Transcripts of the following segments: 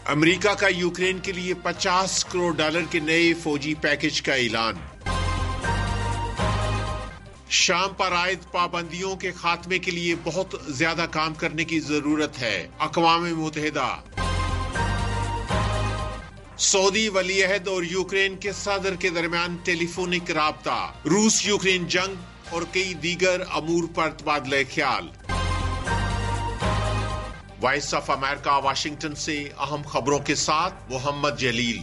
امریکہ کا یوکرین کے لیے $50 کروڑ کے نئے فوجی پیکج کا اعلان۔ شام پر عائد پابندیوں کے خاتمے کے لیے بہت زیادہ کام کرنے کی ضرورت ہے، اقوام متحدہ۔ سعودی ولی عہد اور یوکرین کے صدر کے درمیان ٹیلی فونک رابطہ، روس یوکرین جنگ اور کئی دیگر امور پر تبادلہ خیال۔ وائس آف امریکہ واشنگٹن سے اہم خبروں کے ساتھ محمد جلیل۔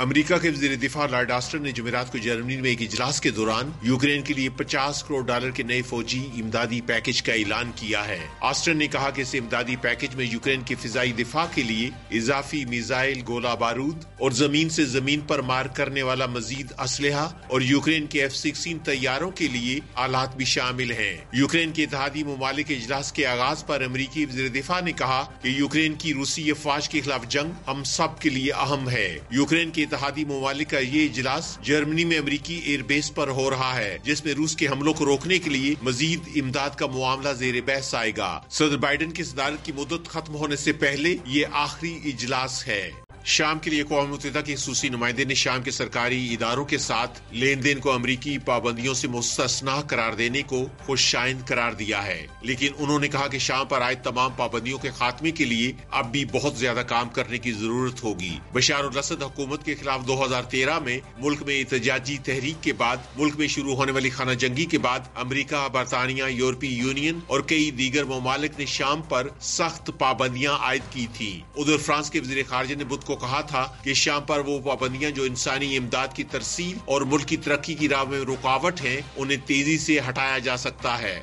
امریکہ کے وزیر دفاع لارڈ آسٹن نے جمعرات کو جرمنی میں ایک اجلاس کے دوران یوکرین کے لیے $50 کروڑ کے نئے فوجی امدادی پیکج کا اعلان کیا ہے۔ آسٹن نے کہا کہ اس امدادی پیکج میں یوکرین کی فضائی دفاع کے لیے اضافی میزائل، گولہ بارود اور زمین سے زمین پر مار کرنے والا مزید اسلحہ اور یوکرین کے F-16 طیاروں کے لیے آلات بھی شامل ہیں۔ یوکرین کے اتحادی ممالک کے اجلاس کے آغاز پر امریکی وزیر دفاع نے کہا کہ یوکرین کی روسی افواج کے خلاف جنگ ہم سب کے لیے اہم ہے۔ یوکرین کے اتحادی ممالک کا یہ اجلاس جرمنی میں امریکی ایئر بیس پر ہو رہا ہے، جس میں روس کے حملوں کو روکنے کے لیے مزید امداد کا معاملہ زیر بحث آئے گا۔ صدر بائیڈن کی صدارت کی مدت ختم ہونے سے پہلے یہ آخری اجلاس ہے۔ شام کے لیے اقوام متحدہ کے خصوصی نمائندے نے شام کے سرکاری اداروں کے ساتھ لین دین کو امریکی پابندیوں سے مستثنا قرار دینے کو خوش آئند قرار دیا ہے، لیکن انہوں نے کہا کہ شام پر عائد تمام پابندیوں کے خاتمے کے لیے اب بھی بہت زیادہ کام کرنے کی ضرورت ہوگی۔ بشار الاسد حکومت کے خلاف 2013 میں ملک میں احتجاجی تحریک کے بعد ملک میں شروع ہونے والی خانہ جنگی کے بعد امریکہ، برطانیہ، یورپی یونین اور کئی دیگر ممالک نے شام پر سخت پابندیاں عائد کی تھیں۔ ادھر فرانس کے وزیر خارجہ نے بدھ کو کہا تھا کہ شام پر وہ پابندیاں جو انسانی امداد کی ترسیل اور ملک کی ترقی کی راہ میں رکاوٹ ہیں، انہیں تیزی سے ہٹایا جا سکتا ہے۔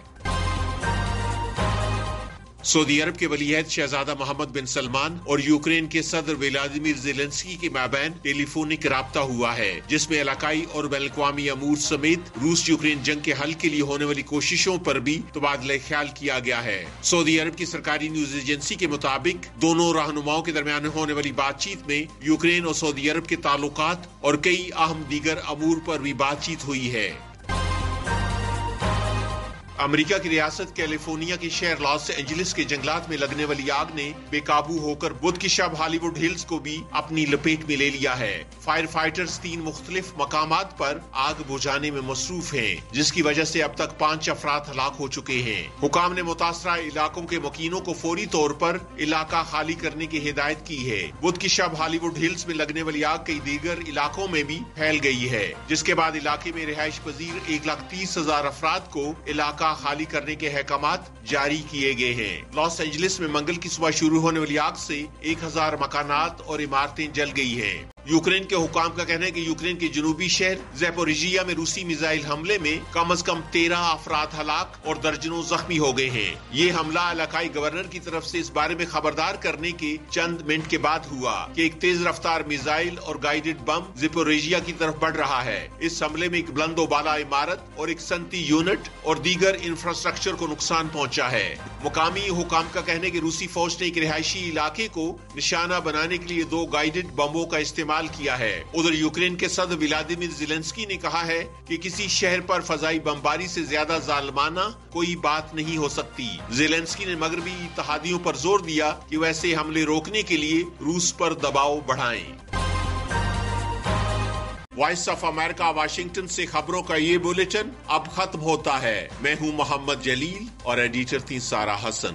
سعودی عرب کے ولی عہد شہزادہ محمد بن سلمان اور یوکرین کے صدر ولادیمیر زیلنسکی کے مابین ٹیلی فونک رابطہ ہوا ہے، جس میں علاقائی اور بین الاقوامی امور سمیت روس یوکرین جنگ کے حل کے لیے ہونے والی کوششوں پر بھی تبادلہ خیال کیا گیا ہے۔ سعودی عرب کی سرکاری نیوز ایجنسی کے مطابق دونوں رہنماؤں کے درمیان ہونے والی بات چیت میں یوکرین اور سعودی عرب کے تعلقات اور کئی اہم دیگر امور پر بھی بات چیت ہوئی ہے۔ امریکہ کی ریاست کیلیفورنیا کے شہر لاس اینجلس کے جنگلات میں لگنے والی آگ نے بے قابو ہو کر بدھ کی شب ہالی ووڈ ہلز کو بھی اپنی لپیٹ میں لے لیا ہے۔ فائر فائٹرز 3 مختلف مقامات پر آگ بجھانے میں مصروف ہیں، جس کی وجہ سے اب تک 5 افراد ہلاک ہو چکے ہیں۔ حکام نے متاثرہ علاقوں کے مکینوں کو فوری طور پر علاقہ خالی کرنے کی ہدایت کی ہے۔ بدھ کی شب ہالی ووڈ ہلز میں لگنے والی آگ کئی دیگر علاقوں میں بھی پھیل گئی ہے، جس کے بعد علاقے میں رہائش پذیر 130,000 افراد کو علاقہ خالی کرنے کے احکامات جاری کیے گئے ہیں۔ لاس اینجلس میں منگل کی صبح شروع ہونے والی آگ سے 1000 مکانات اور عمارتیں جل گئی ہیں۔ یوکرین کے حکام کا کہنا ہے کہ یوکرین کے جنوبی شہر زیپوریژیا میں روسی میزائل حملے میں کم از کم 13 افراد ہلاک اور درجنوں زخمی ہو گئے ہیں۔ یہ حملہ علاقائی گورنر کی طرف سے اس بارے میں خبردار کرنے کے چند منٹ کے بعد ہوا کہ ایک تیز رفتار میزائل اور گائیڈڈ بم زیپوریژیا کی طرف بڑھ رہا ہے۔ اس حملے میں ایک بلند و بالا عمارت اور ایک صنعتی یونٹ اور دیگر انفراسٹرکچر کو نقصان پہنچا ہے۔ مقامی حکام کا کہنا ہے کہ روسی فوج نے ایک رہائشی علاقے کو نشانہ بنانے کے لیے 2 گائیڈڈ بموں کا استعمال کیا ہے۔ ادھر یوکرین کے صدر ولادیمیر زیلنسکی نے کہا ہے کہ کسی شہر پر فضائی بمباری سے زیادہ ظالمانہ کوئی بات نہیں ہو سکتی۔ زیلنسکی نے مغربی اتحادیوں پر زور دیا کہ وہ ایسے حملے روکنے کے لیے روس پر دباؤ بڑھائیں۔ وائس آف امریکہ واشنگٹن سے خبروں کا یہ بلیٹن اب ختم ہوتا ہے۔ میں ہوں محمد جلیل اور ایڈیٹر تھی سارہ حسن۔